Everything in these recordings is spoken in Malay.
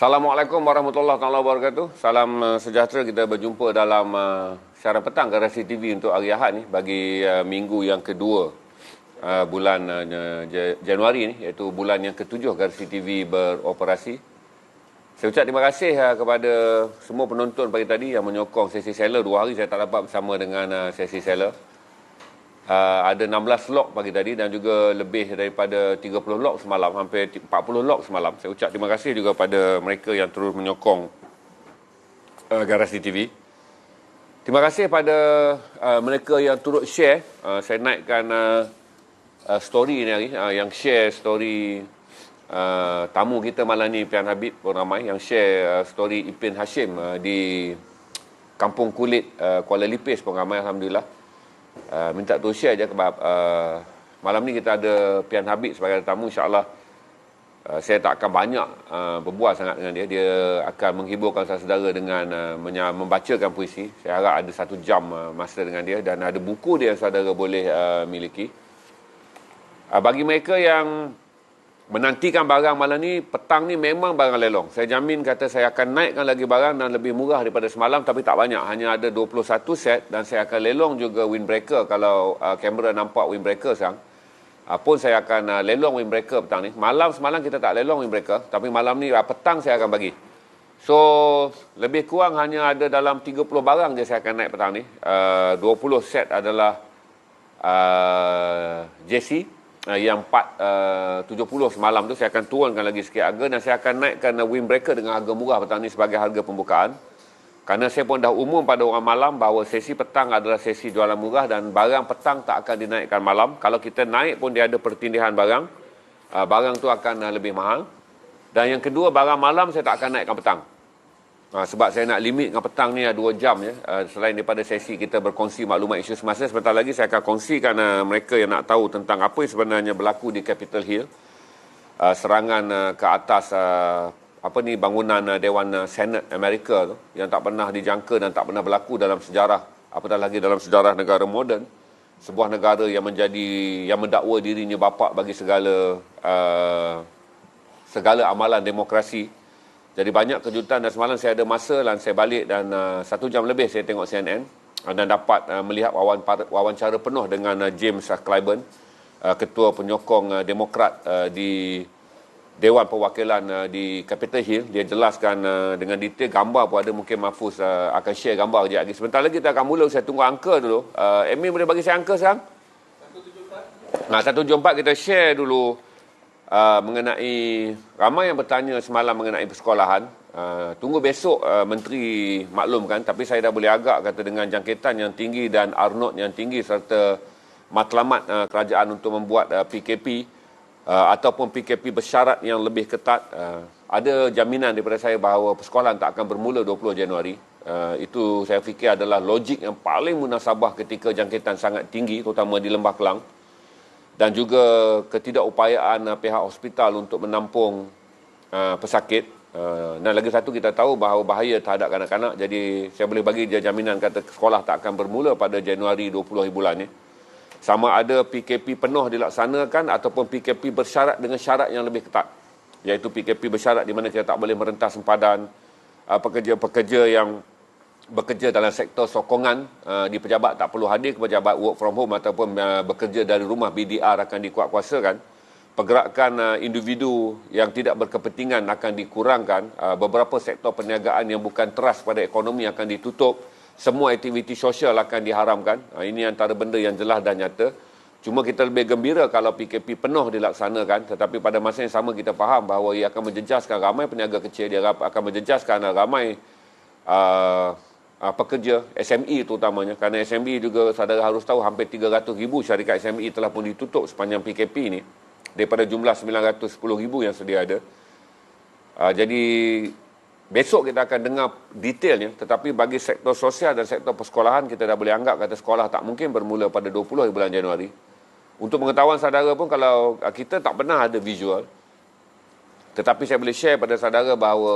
Assalamualaikum warahmatullahi wabarakatuh. Salam sejahtera, kita berjumpa dalam siaran petang Garasi TV untuk hari Ahad ni bagi minggu yang kedua bulan Januari ni, iaitu bulan yang ketujuh Garasi TV beroperasi. Saya ucap terima kasih kepada semua penonton pagi tadi yang menyokong sesi seller. 2 hari saya tak dapat bersama dengan sesi seller. Ada 16 log pagi tadi dan juga lebih daripada 30 log semalam, hampir 40 log semalam. Saya ucap terima kasih juga pada mereka yang terus menyokong Garasi TV. Terima kasih pada mereka yang turut share. Saya naikkan story ni hari, yang share story tamu kita malam ni, Pian Habib pun ramai yang share story Ipin Hashim di Kampung Kulit, Kuala Lipis pun ramai, Alhamdulillah. Minta tu share je sebab malam ni kita ada Pian Habib sebagai tetamu. InsyaAllah saya tak akan banyak berbual sangat dengan dia. Dia akan menghiburkan saudara dengan membacakan puisi. Saya harap ada 1 jam masa dengan dia, dan ada buku dia yang saudara boleh miliki. Bagi mereka yang menantikan barang malam ni, petang ni memang barang lelong. Saya jamin kata saya akan naikkan lagi barang dan lebih murah daripada semalam, tapi tak banyak. Hanya ada 21 set, dan saya akan lelong juga windbreaker. Kalau kamera nampak windbreaker sekarang, pun saya akan lelong windbreaker petang ni. Semalam kita tak lelong windbreaker, tapi malam ni petang saya akan bagi. So, lebih kurang hanya ada dalam 30 barang je saya akan naik petang ni. 20 set adalah JC. Yang 470 semalam tu saya akan turunkan lagi sikit harga, dan saya akan naikkan windbreaker dengan harga murah petang ni sebagai harga pembukaan. Kerana saya pun dah umum pada orang malam bahawa sesi petang adalah sesi jualan murah, dan barang petang tak akan dinaikkan malam. Kalau kita naik pun dia ada pertindihan barang. Barang tu akan lebih mahal. Dan yang kedua, barang malam saya tak akan naikkan petang. Sebab saya nak limit dengan petang ni 2 jam ya. Selain daripada sesi kita berkongsi maklumat isu semasa, sebentar lagi saya akan kongsikan mereka yang nak tahu tentang apa yang sebenarnya berlaku di Capitol Hill. Serangan ke atas bangunan Dewan Senat Amerika tu, yang tak pernah dijangka dan tak pernah berlaku dalam sejarah, apatah lagi dalam sejarah negara moden. Sebuah negara yang mendakwa dirinya bapa bagi segala amalan demokrasi. Jadi banyak kejutan, dan semalam saya ada masa dan saya balik, dan 1 jam lebih saya tengok CNN dan dapat melihat wawancara penuh dengan James Clyburn, ketua penyokong Demokrat di Dewan Perwakilan di Capitol Hill. Dia jelaskan dengan detail, gambar pun ada. Mungkin Mahfuz akan share gambar kejap lagi. Sebentar lagi kita akan mula. Saya tunggu angka dulu. Admin boleh bagi saya angka sekarang? 174. 174 kita share dulu. Mengenai, ramai yang bertanya semalam mengenai persekolahan. Tunggu besok Menteri maklumkan, tapi saya dah boleh agak kata dengan jangkitan yang tinggi dan R0 yang tinggi serta matlamat kerajaan untuk membuat PKP ataupun PKP bersyarat yang lebih ketat, ada jaminan daripada saya bahawa persekolahan tak akan bermula 20 Januari. Itu saya fikir adalah logik yang paling munasabah ketika jangkitan sangat tinggi, terutama di Lembah Kelang. Dan juga ketidakupayaan pihak hospital untuk menampung pesakit. Dan lagi satu, kita tahu bahawa bahaya terhadap kanak-kanak. Jadi saya boleh bagi dia jaminan kata sekolah tak akan bermula pada Januari 20 bulan ni. Sama ada PKP penuh dilaksanakan ataupun PKP bersyarat dengan syarat yang lebih ketat. Iaitu PKP bersyarat di mana kita tak boleh merentas sempadan pekerja-pekerja yang bekerja dalam sektor sokongan di pejabat tak perlu hadir ke pejabat, work from home ataupun bekerja dari rumah, BDR akan dikuat-kuasakan. Pergerakan individu yang tidak berkepentingan akan dikurangkan. Beberapa sektor perniagaan yang bukan teras pada ekonomi akan ditutup. Semua aktiviti sosial akan diharamkan. Ini antara benda yang jelas dan nyata. Cuma kita lebih gembira kalau PKP penuh dilaksanakan, tetapi pada masa yang sama kita faham bahawa ia akan menjejaskan ramai peniaga kecil, dia akan menjejaskan ramai pekerja SME terutamanya, kerana SME juga saudara harus tahu hampir 300,000 syarikat SME telah pun ditutup sepanjang PKP ni daripada jumlah 910,000 yang sedia ada. Jadi besok kita akan dengar detailnya, tetapi bagi sektor sosial dan sektor persekolahan kita dah boleh anggap kata sekolah tak mungkin bermula pada 20 bulan Januari. Untuk pengetahuan saudara pun, kalau kita tak pernah ada visual, tetapi saya boleh share pada saudara bahawa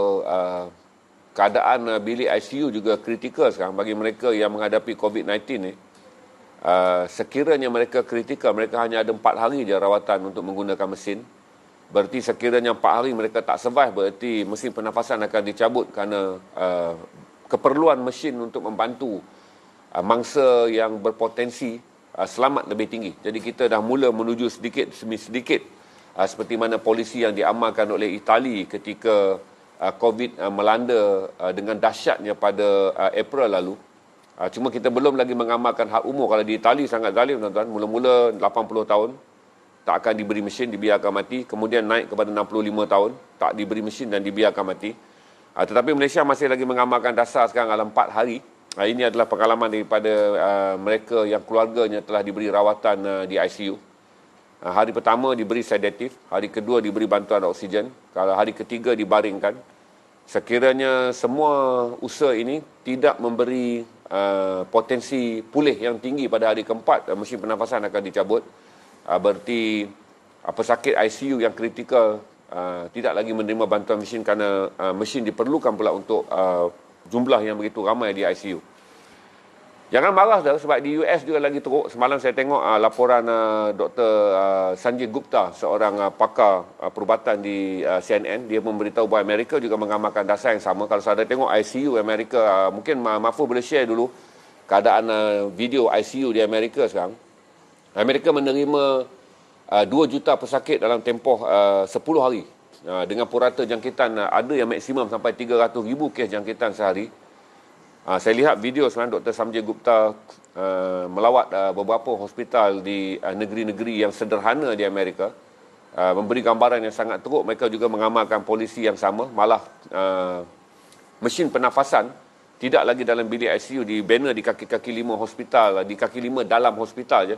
keadaan bilik ICU juga kritikal sekarang bagi mereka yang menghadapi COVID-19 ni. Sekiranya mereka kritikal, mereka hanya ada 4 hari je rawatan untuk menggunakan mesin. Berarti sekiranya 4 hari mereka tak survive, berarti mesin pernafasan akan dicabut kerana keperluan mesin untuk membantu mangsa yang berpotensi selamat lebih tinggi. Jadi kita dah mula menuju sedikit demi sedikit seperti mana polisi yang diamalkan oleh Itali ketika COVID melanda dengan dahsyatnya pada April lalu. Cuma kita belum lagi mengamalkan had umur. Kalau di Itali sangat zalim, tuan-tuan. Mula-mula 80 tahun tak akan diberi mesin, dibiarkan mati. Kemudian naik kepada 65 tahun, tak diberi mesin dan dibiarkan mati. Tetapi Malaysia masih lagi mengamalkan dasar sekarang dalam 4 hari. Ini adalah pengalaman daripada mereka yang keluarganya telah diberi rawatan di ICU. Hari pertama diberi sedatif, hari kedua diberi bantuan oksigen, kalau hari ketiga dibaringkan. Sekiranya semua usaha ini tidak memberi potensi pulih yang tinggi pada hari keempat, mesin pernafasan akan dicabut. Berarti pesakit ICU yang kritikal tidak lagi menerima bantuan mesin kerana mesin diperlukan pula untuk jumlah yang begitu ramai di ICU. Jangan marah dah, sebab di US juga lagi teruk. Semalam saya tengok laporan Dr. Sanjay Gupta, seorang pakar perubatan di CNN. Dia memberitahu bahawa Amerika juga mengamalkan dasar yang sama. Kalau saya tengok ICU Amerika, mungkin Mahfuz boleh share dulu keadaan video ICU di Amerika sekarang. Amerika menerima 2 juta pesakit dalam tempoh 10 hari. Dengan purata jangkitan ada yang maksimum sampai 300,000 kes jangkitan sehari. Saya lihat video sebenarnya Dr. Sanjay Gupta melawat beberapa hospital di negeri-negeri yang sederhana di Amerika, memberi gambaran yang sangat teruk. Mereka juga mengamalkan polisi yang sama, malah mesin pernafasan tidak lagi dalam bilik ICU, di banner di kaki-kaki 5 hospital, di kaki 5 dalam hospital je,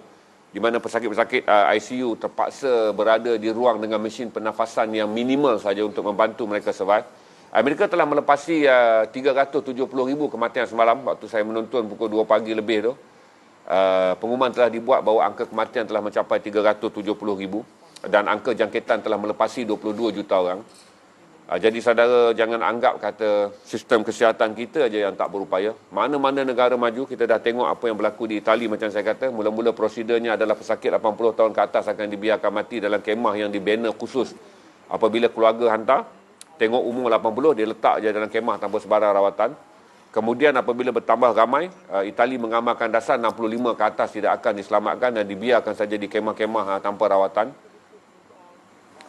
di mana pesakit-pesakit ICU terpaksa berada di ruang dengan mesin pernafasan yang minimal saja untuk membantu mereka survive. Amerika telah melepasi 370,000 kematian semalam waktu saya menonton pukul 2 pagi lebih tu. Pengumuman telah dibuat bahawa angka kematian telah mencapai 370,000 dan angka jangkitan telah melepasi 22 juta orang. Jadi saudara, jangan anggap kata sistem kesihatan kita aja yang tak berupaya. Mana-mana negara maju, kita dah tengok apa yang berlaku di Itali. Macam saya kata, mula-mula prosedurnya adalah pesakit 80 tahun ke atas akan dibiarkan mati dalam kemah yang dibina khusus. Apabila keluarga hantar, tengok umur 80, dia letak je dalam kemah tanpa sebarang rawatan. Kemudian apabila bertambah ramai, Itali mengamalkan dasar 65 ke atas tidak akan diselamatkan dan dibiarkan saja di kemah-kemah tanpa rawatan.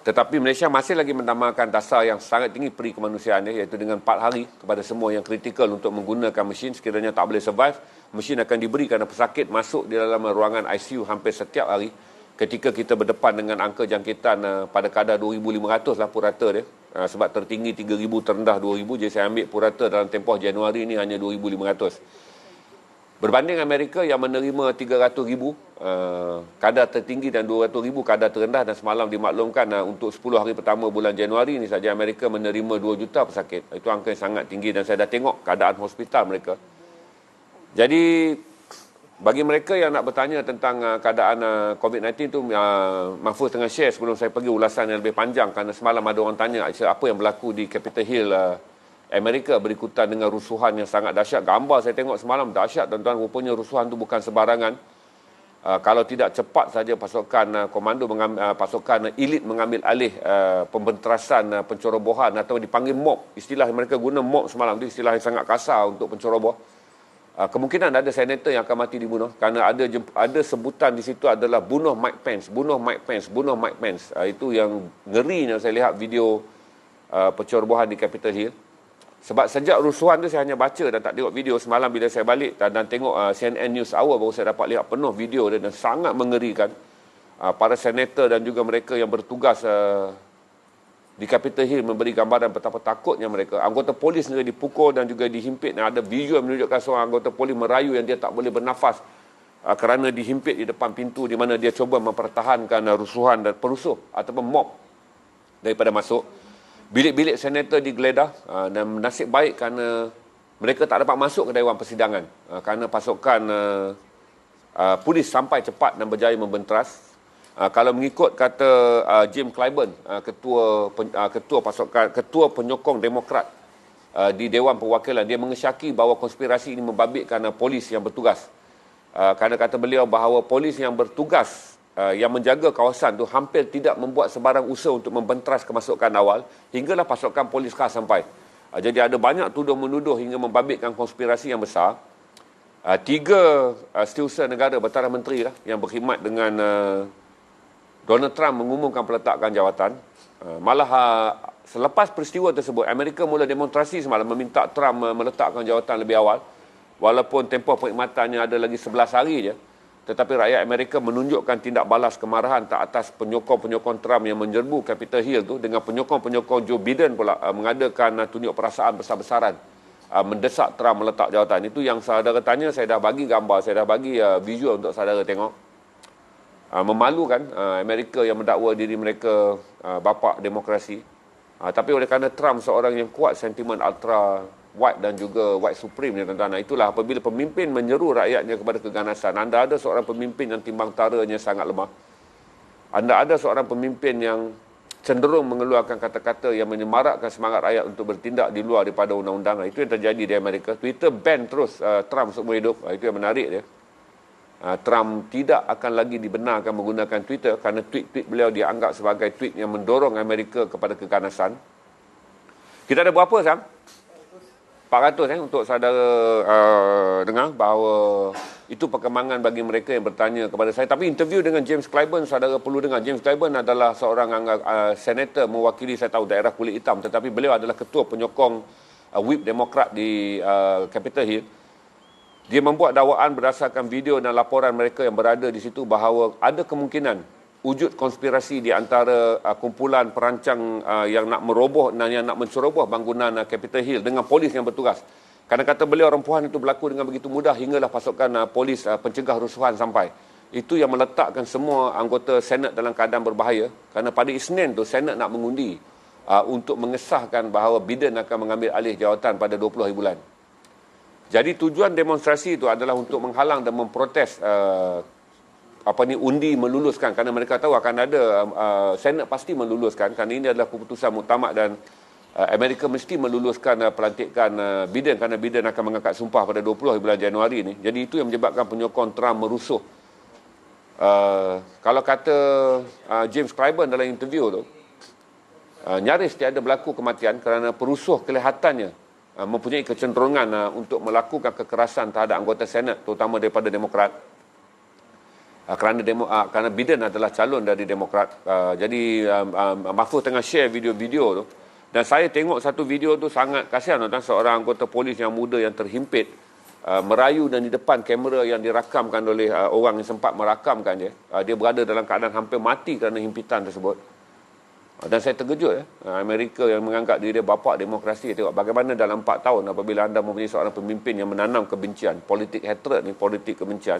Tetapi Malaysia masih lagi mengamalkan dasar yang sangat tinggi peri kemanusiaan, iaitu dengan 4 hari kepada semua yang kritikal untuk menggunakan mesin. Sekiranya tak boleh survive, mesin akan diberi kerana pesakit masuk di dalam ruangan ICU hampir setiap hari. Ketika kita berdepan dengan angka jangkitan pada kadar 2,500 lah purata dia. Sebab tertinggi 3,000, terendah 2,000. Jadi saya ambil purata dalam tempoh Januari ini hanya 2,500. Berbanding Amerika yang menerima 300,000, kadar tertinggi, dan 200,000 kadar terendah. Dan semalam dimaklumkan untuk 10 hari pertama bulan Januari ini saja Amerika menerima 2 juta pesakit. Itu angka yang sangat tinggi dan saya dah tengok keadaan hospital mereka. Jadi bagi mereka yang nak bertanya tentang keadaan COVID-19 tu, Mahfuz tengah share sebelum saya pergi ulasan yang lebih panjang, kerana semalam ada orang tanya apa yang berlaku di Capitol Hill Amerika berikutan dengan rusuhan yang sangat dahsyat. Gambar saya tengok semalam dahsyat, tuan-tuan. Rupanya rusuhan tu bukan sebarangan. Kalau tidak cepat saja pasukan komando, pasukan elit mengambil alih pembenterasan pencerobohan atau dipanggil mob. Istilah mereka guna mob semalam tu istilah yang sangat kasar untuk penceroboh. Kemungkinan ada senator yang akan mati dibunuh kerana ada sebutan di situ adalah bunuh Mike Pence, bunuh Mike Pence, bunuh Mike Pence. Itu yang ngerinya saya lihat video pencerobohan di Capitol Hill. Sebab sejak rusuhan tu saya hanya baca dan tak tengok video. Semalam bila saya balik dan tengok CNN News Hour, baru saya dapat lihat penuh video dia dan sangat mengerikan. Para senator dan juga mereka yang bertugas di Capitol Hill memberi gambaran betapa takutnya mereka. Anggota polis juga dipukul dan juga dihimpit. Dan ada video yang menunjukkan seorang anggota polis merayu yang dia tak boleh bernafas kerana dihimpit di depan pintu di mana dia cuba mempertahankan rusuhan dan perusuh ataupun mob daripada masuk. Bilik-bilik senator digeledah dan nasib baik kerana mereka tak dapat masuk ke dewan persidangan kerana pasukan polis sampai cepat dan berjaya membenteras. Kalau mengikut kata Jim Clyburn, ketua penyokong Demokrat di Dewan Perwakilan, dia mengesyaki bahawa konspirasi ini membabitkan polis yang bertugas. Kerana kata beliau bahawa polis yang bertugas yang menjaga kawasan tu hampir tidak membuat sebarang usaha untuk membentras kemasukan awal hinggalah pasukan polis khas sampai. Jadi ada banyak tuduh-menuduh hingga membabitkan konspirasi yang besar. Tiga setiausaha negara bertaraf menteri lah yang berkhidmat dengan Donald Trump mengumumkan peletakan jawatan. Malah selepas peristiwa tersebut, Amerika mula demonstrasi semalam meminta Trump meletakkan jawatan lebih awal. Walaupun tempoh perkhidmatannya ada lagi 11 hari je. Tetapi rakyat Amerika menunjukkan tindak balas kemarahan tak atas penyokong-penyokong Trump yang menyerbu Capitol Hill tu dengan penyokong-penyokong Joe Biden pula mengadakan tunjuk perasaan besar-besaran mendesak Trump meletak jawatan. Itu yang saudara tanya, saya dah bagi gambar, saya dah bagi visual untuk saudara tengok. Memalukan Amerika yang mendakwa diri mereka bapa demokrasi. Tapi oleh kerana Trump seorang yang kuat sentimen ultra white dan juga white supreme ni tuan-tuan. Itulah apabila pemimpin menyeru rakyatnya kepada keganasan. Anda ada seorang pemimpin yang timbang taranya sangat lemah. Anda ada seorang pemimpin yang cenderung mengeluarkan kata-kata yang menyemarakkan semangat rakyat untuk bertindak di luar daripada undang-undang. Itu yang terjadi di Amerika. Twitter ban terus Trump seumur hidup. Itu yang menarik dia. Trump tidak akan lagi dibenarkan menggunakan Twitter kerana tweet-tweet beliau dianggap sebagai tweet yang mendorong Amerika kepada keganasan. Kita ada berapa, Sam? 400 untuk saudara dengar bahawa itu perkembangan bagi mereka yang bertanya kepada saya. Tapi interview dengan James Clyburn, saudara perlu dengar. James Clyburn adalah seorang senator mewakili, saya tahu, daerah kulit hitam. Tetapi beliau adalah ketua penyokong whip Demokrat di Capitol Hill. Dia membuat dakwaan berdasarkan video dan laporan mereka yang berada di situ bahawa ada kemungkinan wujud konspirasi di antara kumpulan perancang yang nak meroboh dan yang nak menceroboh bangunan Capitol Hill dengan polis yang bertugas. Kerana kata beliau rompohan itu berlaku dengan begitu mudah hinggalah pasukan polis pencegah rusuhan sampai. Itu yang meletakkan semua anggota Senat dalam keadaan berbahaya. Kerana pada Isnin tu Senat nak mengundi untuk mengesahkan bahawa Biden akan mengambil alih jawatan pada 20 hari bulan. Jadi tujuan demonstrasi itu adalah untuk menghalang dan memprotes undi meluluskan, kerana mereka tahu akan ada Senat pasti meluluskan kerana ini adalah keputusan muktamad dan Amerika mesti meluluskan pelantikan Biden kerana Biden akan mengangkat sumpah pada 20 bulan Januari ini. Jadi itu yang menyebabkan penyokong Trump merusuh. Kalau kata James Clyburn dalam interview tu, nyaris tiada berlaku kematian kerana perusuh kelihatannya mempunyai kecenderungan untuk melakukan kekerasan terhadap anggota Senat, terutama daripada Demokrat. Kerana Biden adalah calon dari Demokrat. Jadi Mahfuz tengah share video-video tu. Dan saya tengok satu video tu sangat kasihan tuan, seorang anggota polis yang muda yang terhimpit merayu dan di depan kamera yang dirakamkan oleh orang yang sempat merakamkan dia. Dia berada dalam keadaan hampir mati kerana himpitan tersebut. Dan saya terkejut Amerika yang menganggap diri dia bapa demokrasi. Tengok bagaimana dalam 4 tahun apabila anda mempunyai seorang pemimpin yang menanam kebencian, politik hatred ni, politik kebencian.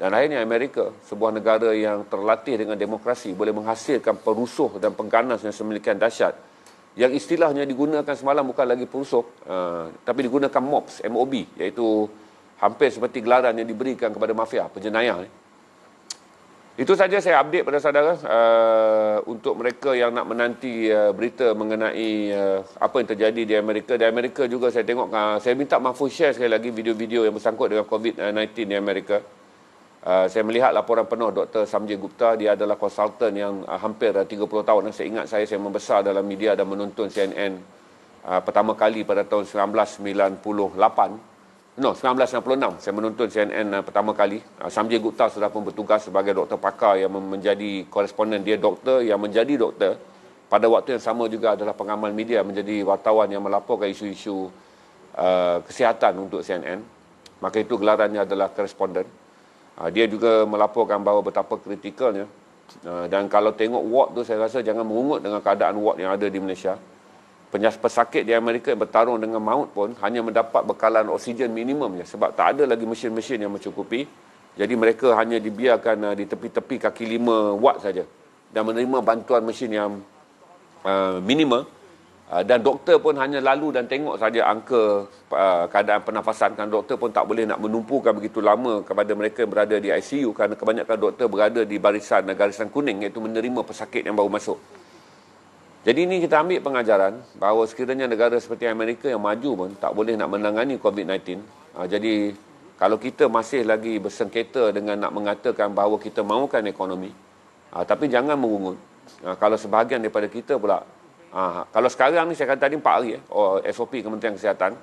Dan akhirnya Amerika, sebuah negara yang terlatih dengan demokrasi, boleh menghasilkan perusuh dan pengganas yang sedemikian dahsyat. Yang istilahnya digunakan semalam bukan lagi perusuh, tapi digunakan mobs, MOB, iaitu hampir seperti gelaran yang diberikan kepada mafia, penjenayah ni. Itu saja saya update pada saudara untuk mereka yang nak menanti berita mengenai apa yang terjadi di Amerika. Di Amerika juga saya tengok, saya minta Mahfuz share sekali lagi video-video yang bersangkut dengan COVID-19 di Amerika. Saya melihat laporan penuh Dr. Sanjay Gupta. Dia adalah konsultan yang hampir 30 tahun. Saya ingat saya membesar dalam media dan menonton CNN pertama kali pada tahun 1996. Saya menonton CNN pertama kali. Sanjay Gupta sudah pun bertugas sebagai doktor pakar yang menjadi koresponden. Dia doktor yang menjadi doktor. Pada waktu yang sama juga adalah pengamal media, menjadi wartawan yang melaporkan isu-isu kesihatan untuk CNN. Maka itu gelarannya adalah koresponden. Dia juga melaporkan bahawa betapa kritikalnya. Dan kalau tengok ward tu, saya rasa jangan mengungut dengan keadaan ward yang ada di Malaysia. Pesakit di Amerika yang bertarung dengan maut pun hanya mendapat bekalan oksigen minimum je, sebab tak ada lagi mesin-mesin yang mencukupi. Jadi mereka hanya dibiarkan di tepi-tepi kaki 5 watt saja dan menerima bantuan mesin yang minimal. Dan doktor pun hanya lalu dan tengok saja angka keadaan pernafasan. Kan doktor pun tak boleh nak menumpukan begitu lama kepada mereka yang berada di ICU kerana kebanyakan doktor berada di garisan kuning, iaitu menerima pesakit yang baru masuk. Jadi ini kita ambil pengajaran bahawa sekiranya negara seperti Amerika yang maju pun tak boleh nak menangani COVID-19. Jadi Kalau kita masih lagi bersengketa dengan nak mengatakan bahawa kita mahukan ekonomi, tapi jangan merungut. Kalau sebahagian daripada kita pula, kalau sekarang ni saya kata tadi 4 hari SOP Kementerian Kesihatan,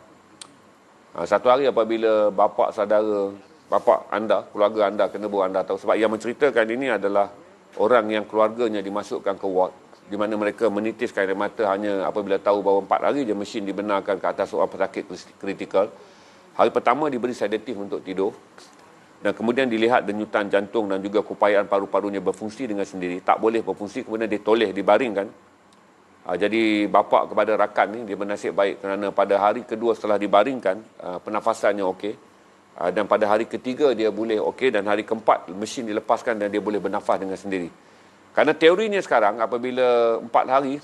satu hari apabila bapa saudara, bapa anda, keluarga anda kena bawa anda tahu. Sebab yang menceritakan ini adalah orang yang keluarganya dimasukkan ke ward, di mana mereka menitiskan air mata hanya apabila tahu bahawa 4 hari je mesin dibenarkan ke atas seorang pesakit kritikal. Hari pertama diberi sedatif untuk tidur, dan kemudian dilihat denyutan jantung dan juga kupayaan paru-parunya berfungsi dengan sendiri. Tak boleh berfungsi, kemudian ditoleh, dibaringkan. Jadi bapa kepada rakan ni, dia bernasib baik kerana pada hari kedua setelah dibaringkan, pernafasannya okey. Dan pada hari ketiga dia boleh okey, dan hari keempat mesin dilepaskan dan dia boleh bernafas dengan sendiri. Kerana teorinya sekarang, apabila 4 hari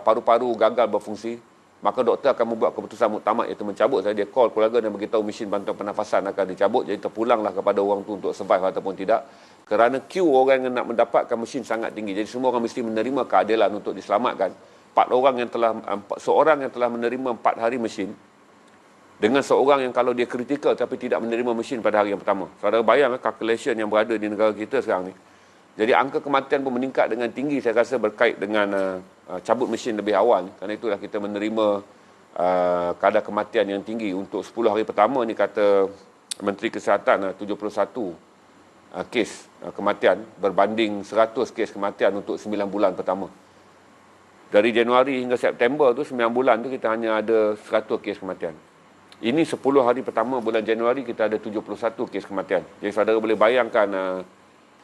paru-paru gagal berfungsi, maka doktor akan membuat keputusan muktamad, iaitu mencabut saja. Dia call keluarga dan beritahu mesin bantuan pernafasan akan dicabut. Jadi terpulanglah kepada orang tu untuk survive ataupun tidak. Kerana queue orang yang nak mendapatkan mesin sangat tinggi. Jadi semua orang mesti menerima keadilan untuk diselamatkan. Seorang yang telah menerima 4 hari mesin, dengan seorang yang kalau dia kritikal tapi tidak menerima mesin pada hari yang pertama. Saudara bayang calculation yang berada di negara kita sekarang ni. Jadi angka kematian pun meningkat dengan tinggi, saya rasa berkait dengan cabut mesin lebih awal. Kerana itulah kita menerima kadar kematian yang tinggi. Untuk 10 hari pertama ni kata Menteri Kesihatan 71 kes kematian berbanding 100 kes kematian untuk 9 bulan pertama. Dari Januari hingga September tu 9 bulan tu kita hanya ada 100 kes kematian. Ini 10 hari pertama bulan Januari kita ada 71 kes kematian. Jadi saudara boleh bayangkan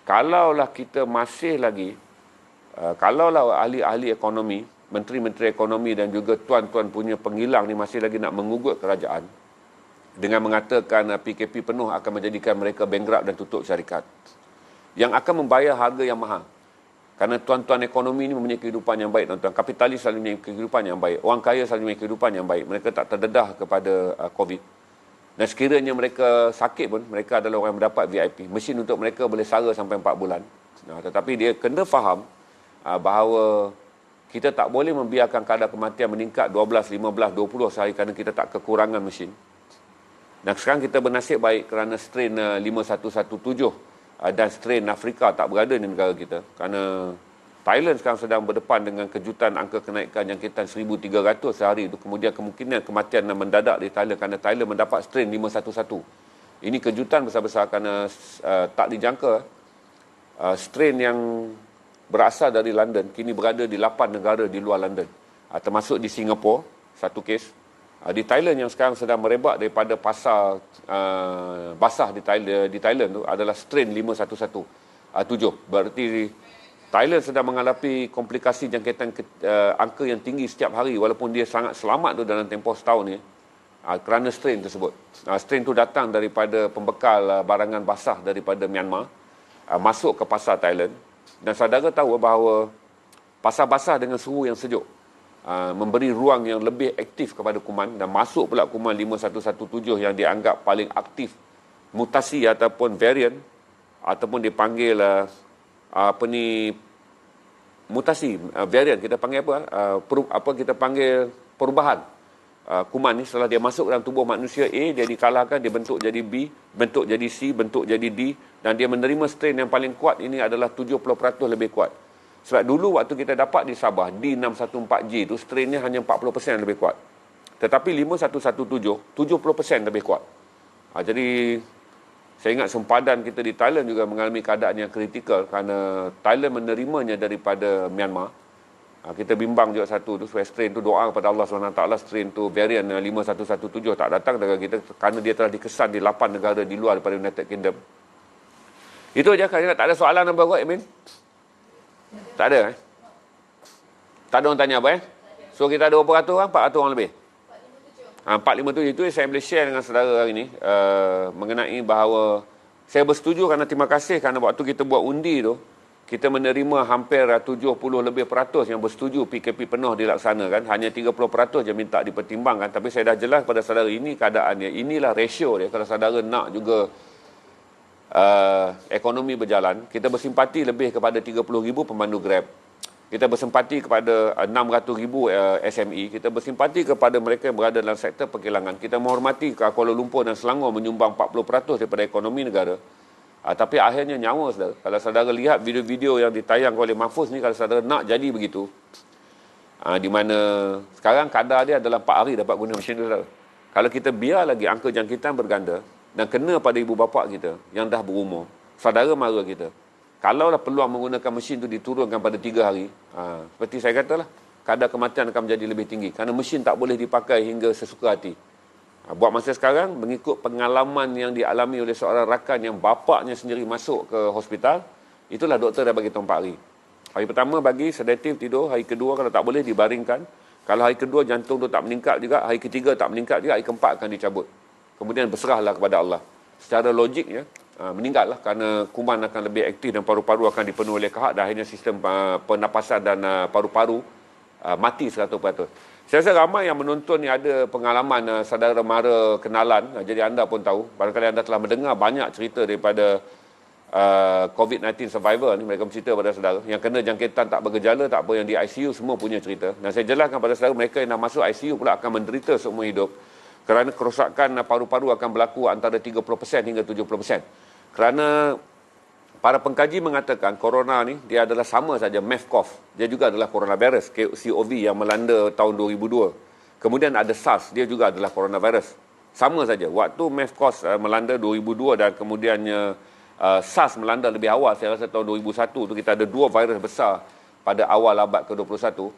kalaulah kita masih lagi, kalaulah ahli-ahli ekonomi, menteri-menteri ekonomi dan juga tuan-tuan punya penghilang ni masih lagi nak mengugut kerajaan dengan mengatakan PKP penuh akan menjadikan mereka bankrupt dan tutup syarikat, yang akan membayar harga yang mahal. Kerana tuan-tuan ekonomi ni mempunyai kehidupan yang baik, tuan-tuan. Kapitalis selalu mempunyai kehidupan yang baik. Orang kaya selalu mempunyai kehidupan yang baik. Mereka tak terdedah kepada COVID. Dan sekiranya mereka sakit pun, mereka adalah orang yang mendapat VIP. Mesin untuk mereka boleh sara sampai 4 bulan. Tetapi dia kena faham bahawa kita tak boleh membiarkan kadar kematian meningkat 12, 15, 20 sehari kerana kita tak kekurangan mesin. Dan sekarang kita bernasib baik kerana strain 5117 dan strain Afrika tak berada di negara kita. Kerana Thailand sekarang sedang berdepan dengan kejutan angka kenaikan jangkitan 1,300 sehari itu. Kemudian kemungkinan kematian mendadak di Thailand kerana Thailand mendapat strain 511. Ini kejutan besar-besar kerana tak dijangka. Strain yang berasal dari London kini berada di 8 negara di luar London. Termasuk di Singapura, satu kes. Di Thailand yang sekarang sedang merebak daripada pasar basah di Thailand tu adalah strain 511. 7. Berarti Thailand sedang menghadapi komplikasi jangkitan angka yang tinggi setiap hari, walaupun dia sangat selamat tu dalam tempoh setahun ni kerana strain tersebut. Strain tu datang daripada pembekal barangan basah daripada Myanmar masuk ke pasar Thailand. Dan saudara tahu bahawa pasar basah dengan suhu yang sejuk memberi ruang yang lebih aktif kepada kuman, dan masuk pula kuman 5117 yang dianggap paling aktif mutasi ataupun varian ataupun dipanggil mutasi varian, kita panggil kita panggil perubahan kuman ni. Setelah dia masuk dalam tubuh manusia A, dia dikalahkan, dia bentuk jadi B, bentuk jadi C, bentuk jadi D, dan dia menerima strain yang paling kuat ini adalah 70% lebih kuat. Sebab dulu waktu kita dapat di Sabah D614G tu strainnya hanya 40% lebih kuat. Tetapi 5117 70% lebih kuat. Jadi saya ingat sempadan kita di Thailand juga mengalami keadaan yang kritikal kerana Thailand menerimanya daripada Myanmar. Kita bimbang juga satu tu, supaya strain tu, doa kepada Allah SWT strain tu varian 5117 tak datang negara kita kerana dia telah dikesan di 8 negara di luar daripada United Kingdom. Itu aja kan, tak ada soalan apa kot, Amin? Tak ada Tak ada orang tanya apa So kita ada berapa ratus orang? 400 orang lebih. 457 itu saya boleh share dengan saudara hari ini mengenai bahawa saya bersetuju kerana terima kasih kerana waktu kita buat undi tu kita menerima hampir 70 lebih peratus yang bersetuju PKP penuh dilaksanakan. Hanya 30% je minta dipertimbangkan. Tapi saya dah jelas pada saudara ini keadaannya. Inilah ratio dia. Kalau saudara nak juga ekonomi berjalan, kita bersimpati lebih kepada 30,000 pemandu Grab. Kita bersimpati kepada 600,000 SME. Kita bersimpati kepada mereka yang berada dalam sektor perkilangan. Kita menghormati Kuala Lumpur dan Selangor menyumbang 40% daripada ekonomi negara. Tapi akhirnya nyawa, saudara. Kalau saudara lihat video-video yang ditayangkan oleh Mahfuz ni, kalau saudara nak jadi begitu, di mana sekarang kadar dia adalah 4 hari dapat guna mesin tu, saudara. Kalau kita biar lagi angka jangkitan berganda dan kena pada ibu bapa kita yang dah berumur, saudara mara kita, kalaulah peluang menggunakan mesin itu diturunkan pada 3 hari, seperti saya katalah, kadar kematian akan menjadi lebih tinggi. Kerana mesin tak boleh dipakai hingga sesuka hati. Buat masa sekarang, mengikut pengalaman yang dialami oleh seorang rakan yang bapaknya sendiri masuk ke hospital, itulah doktor dah bagi tahu 4 hari. Hari pertama bagi sedatif tidur, hari kedua kalau tak boleh dibaringkan. Kalau hari kedua jantung tu tak meningkat juga, hari ketiga tak meningkat juga, hari keempat akan dicabut. Kemudian berserahlah kepada Allah. Secara logiknya, meninggal lah kerana kuman akan lebih aktif dan paru-paru akan dipenuhi oleh kahak dan akhirnya sistem pernafasan dan paru-paru mati 100%. Saya rasa ramai yang menonton ni ada pengalaman saudara mara kenalan, jadi anda pun tahu, barangkali anda telah mendengar banyak cerita daripada COVID-19 survivor ni. Mereka bercerita pada saudara yang kena jangkitan tak bergejala, tak apa, yang di ICU semua punya cerita. Dan saya jelaskan pada saudara, mereka yang dah masuk ICU pula akan menderita seumur hidup kerana kerosakan paru-paru akan berlaku antara 30% hingga 70%. Kerana para pengkaji mengatakan corona ni dia adalah sama saja MERS-CoV. Dia juga adalah coronavirus, COVID yang melanda tahun 2002. Kemudian ada SARS, dia juga adalah coronavirus. Sama saja. Waktu MERS-CoV melanda 2002 dan kemudiannya SARS melanda lebih awal, saya rasa tahun 2001 tu, kita ada 2 virus besar pada awal abad ke-21.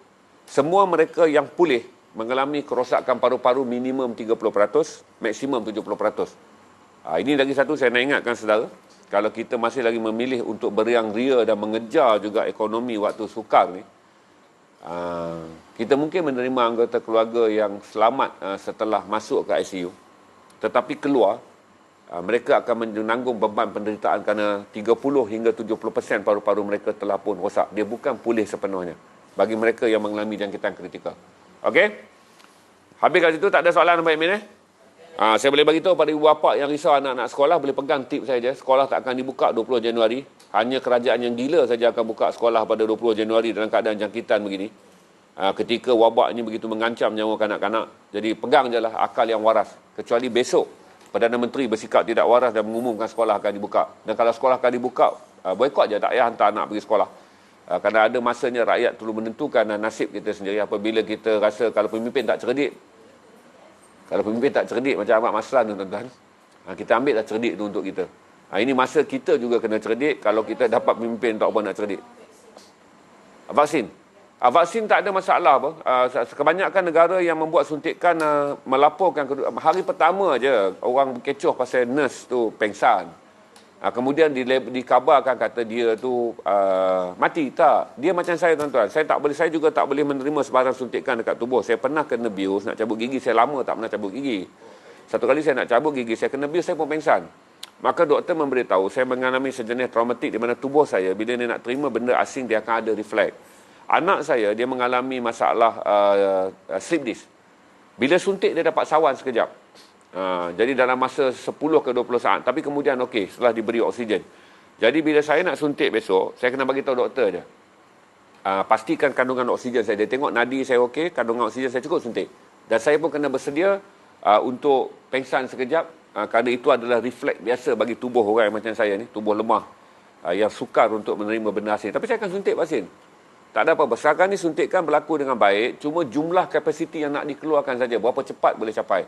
Semua mereka yang pulih mengalami kerosakan paru-paru minimum 30%, maksimum 70%. Ini lagi satu saya nak ingatkan saudara, kalau kita masih lagi memilih untuk beriang ria dan mengejar juga ekonomi waktu sukar ni, kita mungkin menerima anggota keluarga yang selamat setelah masuk ke ICU, tetapi keluar, mereka akan menanggung beban penderitaan kerana 30 hingga 70% paru-paru mereka telah pun rosak. Dia bukan pulih sepenuhnya bagi mereka yang mengalami jangkitan kritikal. Okey? Habis kat situ, tak ada soalan Pak Amin saya boleh bagi tahu pada ibu bapa yang risau anak-anak sekolah, boleh pegang tip saya je. Sekolah tak akan dibuka 20 Januari. Hanya kerajaan yang gila saja akan buka sekolah pada 20 Januari dalam keadaan jangkitan begini. Ketika wabak ini begitu mengancam nyawa kanak-kanak. Jadi pegang je lah akal yang waras. Kecuali besok Perdana Menteri bersikap tidak waras dan mengumumkan sekolah akan dibuka. Dan kalau sekolah akan dibuka, boykot je, tak payah hantar anak pergi sekolah. Kerana ada masanya rakyat perlu menentukan nasib kita sendiri. Apabila kita rasa kalau pemimpin tak cerdik, macam Ahmad Maslan tu tuan-tuan, kita ambil lah cerdik tu untuk kita. Ini masa kita juga kena cerdik. Kalau kita dapat pemimpin tak apa nak cerdik. Vaksin tak ada masalah apa. Kebanyakan negara yang membuat suntikan melaporkan hari pertama je orang berkecoh pasal nurse tu pengsan. Kemudian dikabarkan kata dia tu mati. Tak. Dia macam saya tuan-tuan. Saya juga tak boleh menerima sebarang suntikan dekat tubuh. Saya pernah kena bius nak cabut gigi. Saya lama tak pernah cabut gigi. Satu kali saya nak cabut gigi, saya kena bius, saya pun pengsan. Maka doktor memberitahu saya mengalami sejenis traumatik di mana tubuh saya bila dia nak terima benda asing dia akan ada refleks. Anak saya dia mengalami masalah sleep disc. Bila suntik dia dapat sawan sekejap. Jadi dalam masa 10 ke 20 saat. Tapi kemudian okey setelah diberi oksigen. Jadi bila saya nak suntik besok, saya kena bagi tahu doktor je. Pastikan kandungan oksigen saya. Dia tengok nadi saya okey, kandungan oksigen saya cukup, suntik. Dan saya pun kena bersedia untuk pengsan sekejap. Kerana itu adalah refleks biasa bagi tubuh orang macam saya ni. Tubuh lemah yang sukar untuk menerima benda asing. Tapi saya akan suntik vaksin. Tak ada apa-apa. Sekarang ni suntikan berlaku dengan baik. Cuma jumlah kapasiti yang nak dikeluarkan saja. Berapa cepat boleh capai.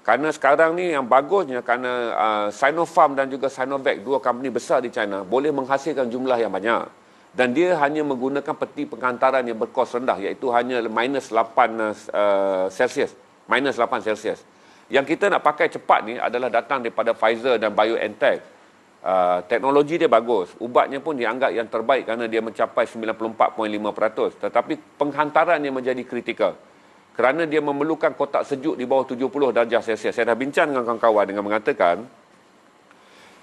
Kerana sekarang ni yang bagusnya, kerana Sinopharm dan juga Sinovac, 2 company besar di China, boleh menghasilkan jumlah yang banyak. Dan dia hanya menggunakan peti penghantaran yang berkos rendah, iaitu hanya minus 8 Celsius. Minus 8 Celsius. Yang kita nak pakai cepat ni adalah datang daripada Pfizer dan BioNTech. Teknologi dia bagus. Ubatnya pun dianggap yang terbaik kerana dia mencapai 94.5%. Tetapi penghantarannya menjadi kritikal. Kerana dia memerlukan kotak sejuk di bawah 70 darjah Celsius. Saya dah bincang dengan kawan-kawan dengan mengatakan,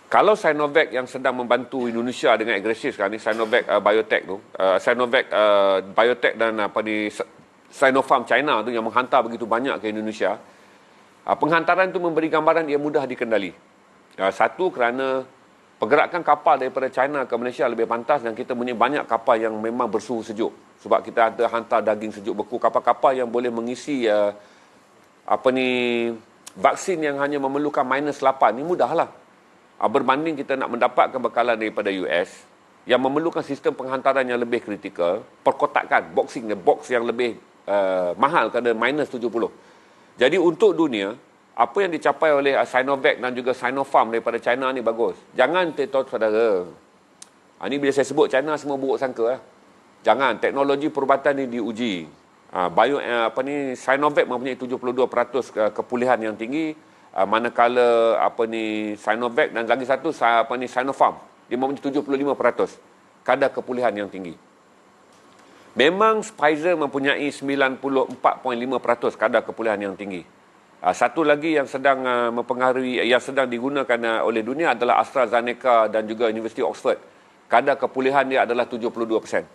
kalau Sinovac yang sedang membantu Indonesia dengan agresif sekarang ni, Sinovac Biotech tu, Sinovac Biotech dan Sinopharm China tu yang menghantar begitu banyak ke Indonesia, penghantaran tu memberi gambaran ia mudah dikendali. Satu, kerana pergerakan kapal daripada China ke Malaysia lebih pantas dan kita punya banyak kapal yang memang bersuhu sejuk. Sebab kita ada hantar daging sejuk beku, kapal-kapal yang boleh mengisi vaksin yang hanya memerlukan -8 ni mudahlah. Berbanding kita nak mendapatkan bekalan daripada US yang memerlukan sistem penghantaran yang lebih kritikal, perkotakan, box yang lebih mahal kerana -70. Jadi untuk dunia, apa yang dicapai oleh Sinovac dan juga Sinopharm daripada China ni bagus. Jangan tuan saudara. Ini bila saya sebut China semua buruk sangka. Jangan, teknologi perubatan ni diuji. Sinovac mempunyai 72% kepulihan yang tinggi, manakala Sinovac dan lagi satu Sinopharm dia mempunyai 75% kadar kepulihan yang tinggi. Memang Pfizer mempunyai 94.5% kadar kepulihan yang tinggi. Satu lagi yang sedang mempengaruhi, yang sedang digunakan oleh dunia adalah AstraZeneca dan juga University Oxford. Kadar kepulihan dia adalah 72%.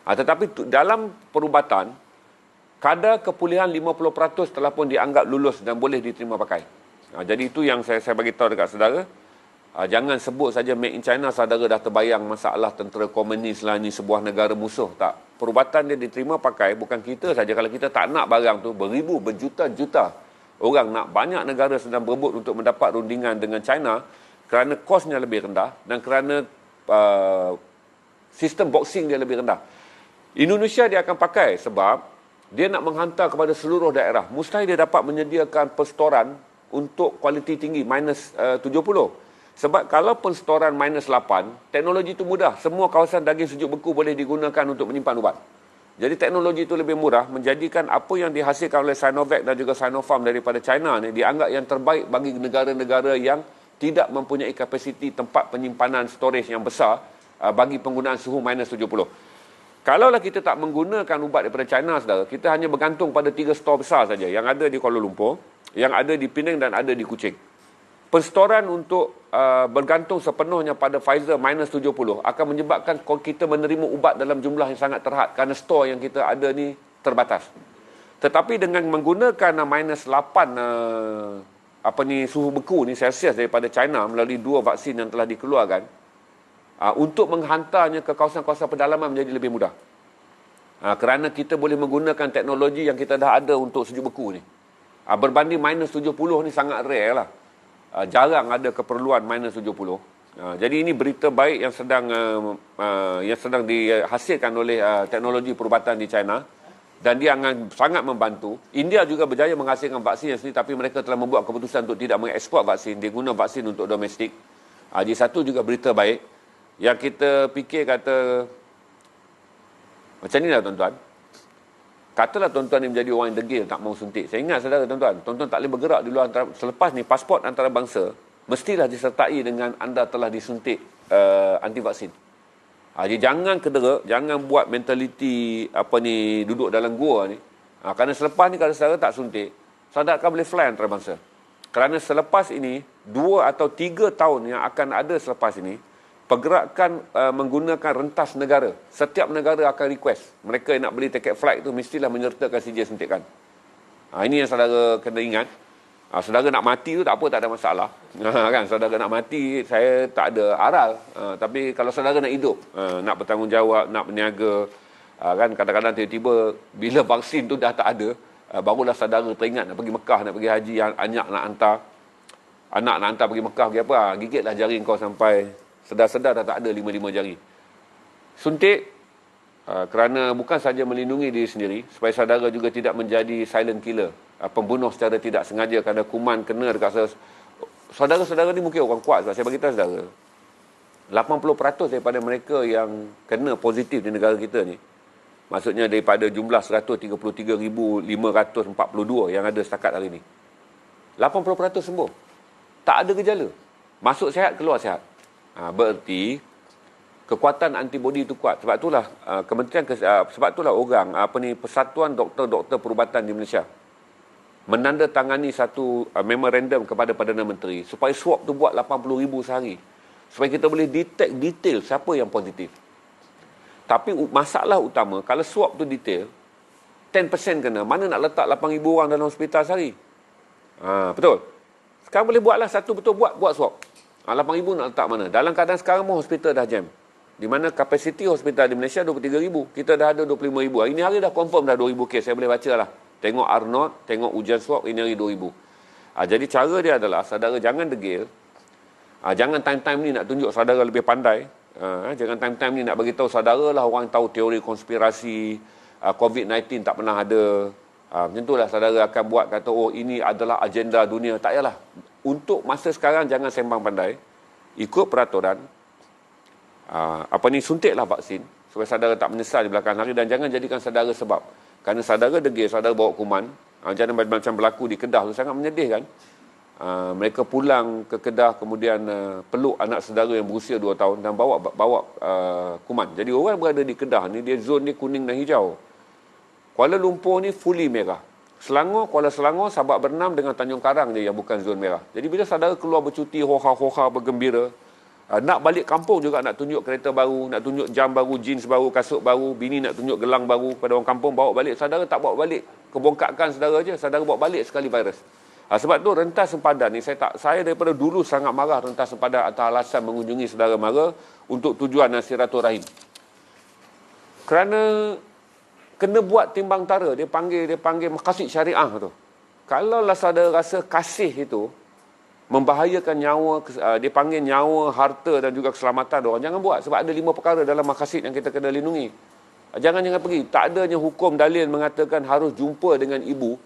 Tetapi dalam perubatan, kadar kepulihan 50% telah pun dianggap lulus dan boleh diterima pakai. Jadi itu yang saya bagi tahu dekat saudara. Jangan sebut saja made in China, saudara dah terbayang masalah tentera komunis lah, ni sebuah negara musuh. Tak. Perubatan dia diterima pakai, bukan kita saja. Kalau kita tak nak barang tu, beribu, berjuta-juta orang nak, banyak negara sedang berebut untuk mendapat rundingan dengan China kerana kosnya lebih rendah dan kerana sistem boxing dia lebih rendah. Indonesia dia akan pakai sebab dia nak menghantar kepada seluruh daerah. Mustahil dia dapat menyediakan perstoran untuk kualiti tinggi -70. Sebab kalau perstoran -8, teknologi itu mudah. Semua kawasan daging sejuk beku boleh digunakan untuk menyimpan ubat. Jadi teknologi itu lebih murah, menjadikan apa yang dihasilkan oleh Sinovac dan juga Sinopharm daripada China ni dianggap yang terbaik bagi negara-negara yang tidak mempunyai kapasiti tempat penyimpanan storage yang besar bagi penggunaan suhu -70. Kalaulah kita tak menggunakan ubat daripada China, saudara, kita hanya bergantung pada 3 store besar saja yang ada di Kuala Lumpur, yang ada di Penang dan ada di Kuching. Perstoran untuk bergantung sepenuhnya pada Pfizer -70 akan menyebabkan kita menerima ubat dalam jumlah yang sangat terhad kerana stor yang kita ada ni terbatas. Tetapi dengan menggunakan -8 suhu beku ni Celsius daripada China melalui 2 vaksin yang telah dikeluarkan, untuk menghantarnya ke kawasan-kawasan pedalaman menjadi lebih mudah. Kerana kita boleh menggunakan teknologi yang kita dah ada untuk sejuk beku ni. Berbanding -70 ni sangat rare lah. Jarang ada keperluan -70. Jadi ini berita baik yang sedang dihasilkan oleh teknologi perubatan di China dan dia akan sangat membantu. India juga berjaya menghasilkan vaksin yang sendiri, tapi mereka telah membuat keputusan untuk tidak mengeksport vaksin, dia guna vaksin untuk domestik. Jadi satu juga berita baik yang kita fikir kata macam ni lah tuan-tuan. Katalah tuan-tuan ni menjadi orang yang degil, tak mau suntik. Saya ingat saudara tuan-tuan, tuan-tuan tak boleh bergerak di luar selepas ni pasport antarabangsa mestilah disertai dengan anda telah disuntik anti vaksin. Jadi jangan kederak, jangan buat mentaliti duduk dalam gua ni. Kerana selepas ni kalau saudara tak suntik, saudara akan boleh fly antarabangsa. Kerana selepas ini 2 atau 3 tahun yang akan ada selepas ini, pergerakan menggunakan rentas negara. Setiap negara akan request. Mereka yang nak beli tiket flight tu mestilah menyertakan CJ suntikan. Ini yang saudara kena ingat. Saudara nak mati tu tak apa, tak ada masalah. Kan, saudara nak mati, saya tak ada aral. Tapi kalau saudara nak hidup, nak bertanggungjawab, nak berniaga, kan kadang-kadang tiba-tiba bila vaksin tu dah tak ada, barulah saudara teringat nak pergi Mekah, nak pergi haji, anak nak hantar pergi Mekah, pergi apa, gigitlah jari kau sampai sedar-sedar dah tak ada 5 jari. Suntik kerana bukan saja melindungi diri sendiri, supaya saudara juga tidak menjadi silent killer, pembunuh secara tidak sengaja kerana kuman kena dekat saudara-saudara ni mungkin orang kuat. Sebab saya beritahu saudara, 80% daripada mereka yang kena positif di negara kita ni, maksudnya daripada jumlah 133,542 yang ada setakat hari ni, 80% sembuh. Tak ada gejala. Masuk sihat, keluar sihat. Berarti kekuatan antibodi itu kuat. Sebab itulah sebab itulah orang Persatuan Doktor-Doktor Perubatan di Malaysia menandatangani satu memorandum kepada Perdana Menteri supaya swab tu buat 80,000 sehari. Supaya kita boleh detect detail siapa yang positif. Tapi masalah utama, kalau swab tu detail, 10% kena, mana nak letak 8,000 orang dalam hospital sehari? Betul. Sekarang boleh buatlah satu betul, buat swab. 8,000 nak letak mana? Dalam keadaan sekarang pun hospital dah jam. Di mana kapasiti hospital di Malaysia 23,000. Kita dah ada 25,000. Hari ni hari dah confirm dah 2,000 kes. Saya boleh baca lah. Tengok R0, tengok ujian swab, ini hari 2,000. Jadi cara dia adalah, saudara jangan degil. Jangan time-time ni nak tunjuk saudara lebih pandai. Jangan time-time ni nak bagi tahu saudara lah orang tahu teori konspirasi, COVID-19 tak pernah ada. Macam itulah saudara akan buat kata, oh ini adalah agenda dunia. Tak payahlah. Untuk masa sekarang jangan sembang pandai. Ikut peraturan. Suntiklah vaksin supaya saudara tak menyesal di belakang hari, dan jangan jadikan saudara sebab. Kerana saudara degil, saudara bawa kuman. Jangan macam berlaku di Kedah tu, sangat menyedihkan. Mereka pulang ke Kedah, kemudian peluk anak saudara yang berusia 2 tahun dan bawa kuman. Jadi orang berada di Kedah ni, dia zon ni kuning dan hijau. Kuala Lumpur ni fully merah. Selangor, Kuala Selangor, Sabak Bernam dengan Tanjung Karang je yang bukan zon merah. Jadi bila saudara keluar bercuti, hoha-hoha, bergembira, nak balik kampung juga nak tunjuk kereta baru, nak tunjuk jam baru, jeans baru, kasut baru, bini nak tunjuk gelang baru pada orang kampung, bawa balik. Saudara tak bawa balik, kebongkakan saudara je, saudara bawa balik sekali virus. Sebab tu rentas sempadan ni, saya daripada dulu sangat marah rentas sempadan atas alasan mengunjungi saudara mara untuk tujuan silaturahim. Kerana kena buat timbang tara, dia panggil maqasid syariah tu. Kalau lah saudara rasa kasih itu membahayakan nyawa, dia panggil nyawa, harta dan juga keselamatan orang, jangan buat. Sebab ada 5 perkara dalam maqasid yang kita kena lindungi. Jangan pergi. Tak adanya hukum dalil mengatakan harus jumpa dengan ibu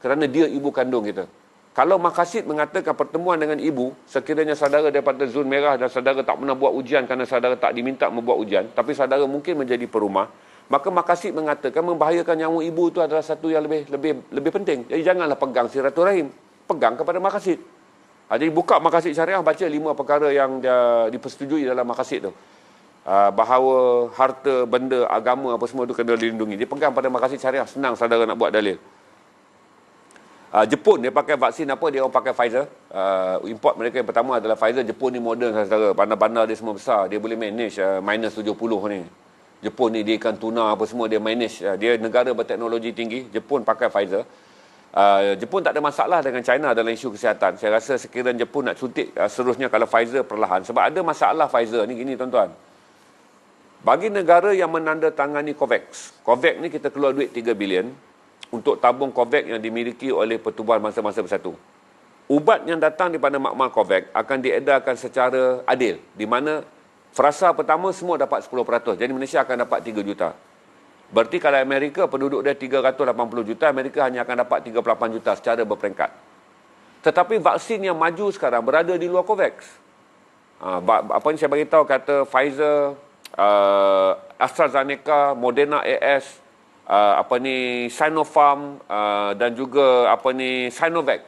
kerana dia ibu kandung kita. Kalau maqasid mengatakan pertemuan dengan ibu, sekiranya saudara daripada zon merah dan saudara tak pernah buat ujian kerana saudara tak diminta membuat ujian, tapi saudara mungkin menjadi perumah, maka maqasid mengatakan membahayakan nyawa ibu itu adalah satu yang lebih penting. Jadi janganlah pegang silaturahim, pegang kepada maqasid. Jadi buka maqasid syariah, baca 5 perkara yang dipersetujui dalam maqasid tu. Bahawa harta, benda, agama apa semua tu kena dilindungi. Dia pegang pada maqasid syariah, senang saudara nak buat dalil. Jepun dia pakai vaksin apa? Dia orang pakai Pfizer. Import mereka yang pertama adalah Pfizer. Jepun ni moden saudara. Bandar-bandar dia semua besar. Dia boleh manage minus 70 ni. Jepun ni dia ikan tuna apa semua dia manage. Dia negara berteknologi tinggi. Jepun pakai Pfizer. Jepun tak ada masalah dengan China dalam isu kesihatan. Saya rasa sekiranya Jepun nak suntik seterusnya kalau Pfizer perlahan. Sebab ada masalah Pfizer ni gini tuan-tuan. Bagi negara yang menandatangani COVAX. COVAX ni kita keluar duit 3 bilion untuk tabung COVAX yang dimiliki oleh Pertubuhan Bangsa-Bangsa Bersatu. Ubat yang datang daripada makmal COVAX akan diedarkan secara adil. Di mana frasa pertama semua dapat 10%. Jadi Malaysia akan dapat 3 juta. Berarti kalau Amerika penduduk dia 380 juta, Amerika hanya akan dapat 38 juta secara berperingkat. Tetapi vaksin yang maju sekarang berada di luar COVAX. Apa yang saya beritahu kata Pfizer, AstraZeneca, Moderna AS, Sinopharm dan juga Sinovac.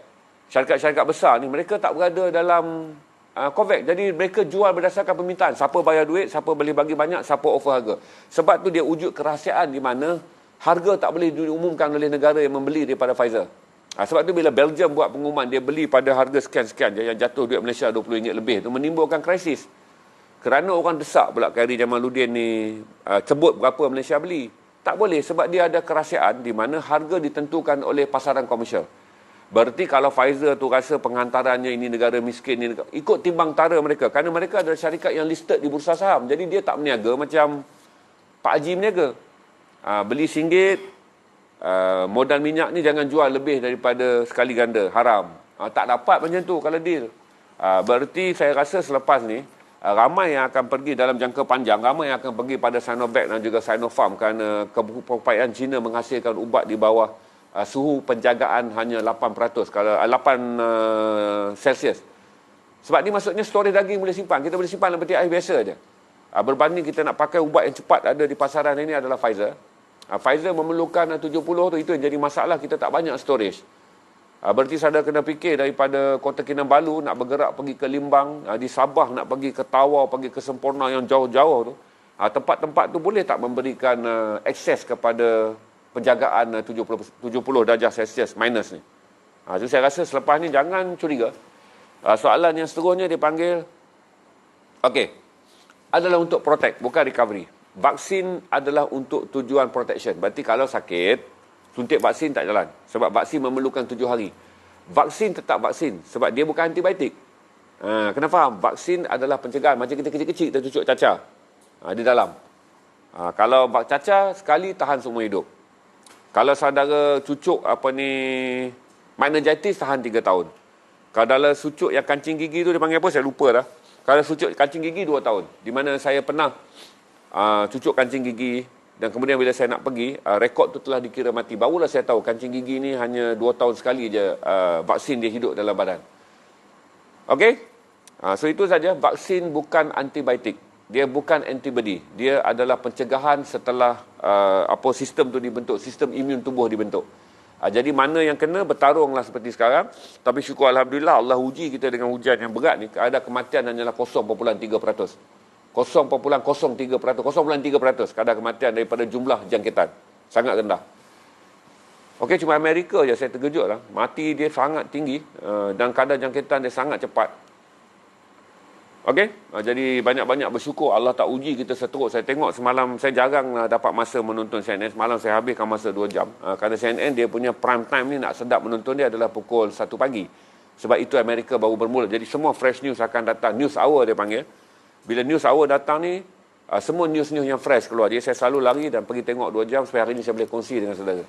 Syarikat-syarikat besar ni mereka tak berada dalam COVAX. Jadi mereka jual berdasarkan permintaan. Siapa bayar duit, siapa boleh bagi banyak, siapa offer harga. Sebab tu dia wujud kerahsiaan di mana harga tak boleh diumumkan oleh negara yang membeli daripada Pfizer. Sebab tu bila Belgium buat pengumuman dia beli pada harga sekian-sekian, yang jatuh duit Malaysia RM20 lebih, tu menimbulkan krisis. Kerana orang desak pula Khairi Jamaluddin ni sebut berapa Malaysia beli. Tak boleh sebab dia ada kerahsiaan di mana harga ditentukan oleh pasaran komersial. Berarti kalau Pfizer tu rasa penghantarannya ini negara miskin, ini ikut timbang tara mereka. Kerana mereka adalah syarikat yang listed di bursa saham. Jadi dia tak berniaga macam Pak Haji berniaga. Beli RM1, modal minyak ni jangan jual lebih daripada sekali ganda. Haram. Tak dapat macam tu kalau deal. Berarti saya rasa selepas ni, ramai yang akan pergi dalam jangka panjang, ramai yang akan pergi pada Sinovac dan juga Sinopharm kerana keupayaan China menghasilkan ubat di bawah suhu penjagaan hanya 8%, kalau 8 Celsius. Sebab ni maksudnya storage daging boleh simpan. Kita boleh simpan dalam peti air biasa je. Berbanding kita nak pakai ubat yang cepat ada di pasaran ini adalah Pfizer. Pfizer memerlukan 70 tu, itu yang jadi masalah, kita tak banyak storage. Berarti saudara kena fikir daripada Kota Kinabalu nak bergerak pergi ke Limbang, di Sabah nak pergi ke Tawau, pergi ke Semporna yang jauh-jauh tu. Tempat-tempat tu boleh tak memberikan akses kepada penjagaan 70 darjah Celsius minus ni. Jadi saya rasa selepas ni jangan curiga. Soalan yang seterusnya dipanggil, adalah untuk protect, bukan recovery. Vaksin adalah untuk tujuan protection. Berarti kalau sakit, suntik vaksin tak jalan. Sebab vaksin memerlukan 7 hari. Vaksin tetap vaksin sebab dia bukan antibiotik. Kena faham, vaksin adalah pencegahan. Macam kita kecil-kecil, kita cucuk cacah di dalam. Kalau cacah, sekali tahan seumur hidup. Kalau saudara cucuk meningitis, tahan 3 tahun. Kalau dalam sucuk yang kancing gigi tu, dia panggil apa? Saya lupa dah. Kalau sucuk kancing gigi 2 tahun. Di mana saya pernah cucuk kancing gigi, dan kemudian bila saya nak pergi, rekod tu telah dikira mati. Barulah saya tahu kancing gigi ni hanya 2 tahun sekali je vaksin dia hidup dalam badan. Okey? So itu saja. Vaksin bukan antibiotik. Dia bukan antibody. Dia adalah pencegahan setelah sistem tu dibentuk, sistem imun tubuh dibentuk. Jadi mana yang kena, bertarunglah seperti sekarang. Tapi syukur Alhamdulillah, Allah uji kita dengan hujan yang berat ni. Ada kematian hanyalah 0.3%. 0.03%. 0.3% kadar kematian daripada jumlah jangkitan. Sangat rendah. Okey, cuma Amerika je saya terkejut lah. Mati dia sangat tinggi dan kadar jangkitan dia sangat cepat. Okey, jadi banyak-banyak bersyukur Allah tak uji kita seterus. Saya tengok semalam, saya jarang dapat masa menonton CNN. Semalam saya habiskan masa 2 jam. Kerana CNN dia punya prime time ni nak sedap menonton dia adalah pukul 1 pagi. Sebab itu Amerika baru bermula. Jadi semua fresh news akan datang. News hour dia panggil. Bila news hour datang ni, semua news-news yang fresh keluar. Jadi saya selalu lari dan pergi tengok 2 jam supaya hari ni saya boleh kongsi dengan saudara.